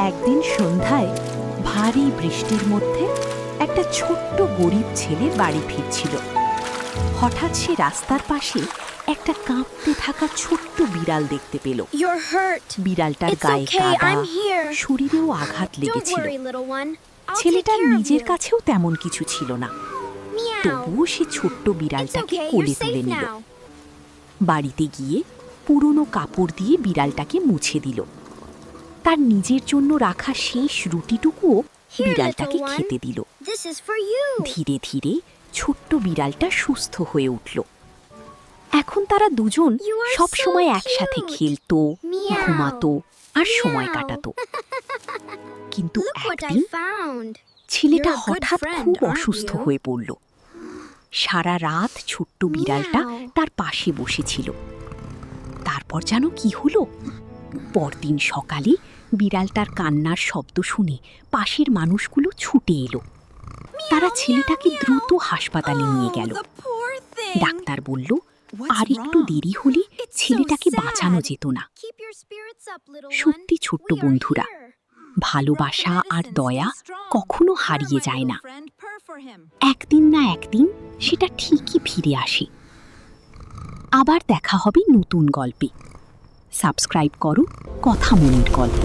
একদিন সন্ধ্যায় ভারী বৃষ্টির মধ্যে একটা ছোট্ট গরিব ছেলে বাড়ি ফিরছিল। হঠাৎ সে রাস্তার পাশে একটা কাঁপতে থাকা ছোট্ট বিড়াল দেখতে পেল। বিড়ালটার গায়ে কাদা, শরীরেও আঘাত লেগেছিল। ছেলেটার নিজের কাছেও তেমন কিছু ছিল না, তবুও সে ছোট্ট বিড়ালটাকে কোলে তুলে নিল। বাড়িতে গিয়ে পুরনো কাপড় দিয়ে বিড়ালটাকে মুছে দিল। তার নিজের জন্য রাখা শেষ রুটিটুকুও বিড়ালটাকে খেতে দিল। ধীরে ধীরে ছোট্ট বিড়ালটা সুস্থ হয়ে উঠল। এখন তারা দুজন সব সময় একসাথে খেলতো, ঘুমাতো আর সময় কাটাতো। কিন্তু একদিন ছেলেটা হঠাৎ খুব অসুস্থ হয়ে পড়ল। সারা রাত ছোট্ট বিড়ালটা তার পাশে বসেছিল। তারপর যেন কি হলো, পরদিন সকালে বিড়ালটার কান্নার শব্দ শুনে পাশের মানুষগুলো ছুটে এলো। তারা ছেলেটাকে দ্রুত হাসপাতালে নিয়ে গেল। ডাক্তার বলল, আর একটু দেরি হলে ছেলেটাকে বাঁচানো যেত না। সত্যি ছোট্ট বন্ধুরা, ভালোবাসা আর দয়া কখনো হারিয়ে যায় না। একদিন না একদিন সেটা ঠিকই ফিরে আসে। আবার দেখা হবে নতুন গল্পে। সাবস্ক্রাইব করো কথা মনের গল্প।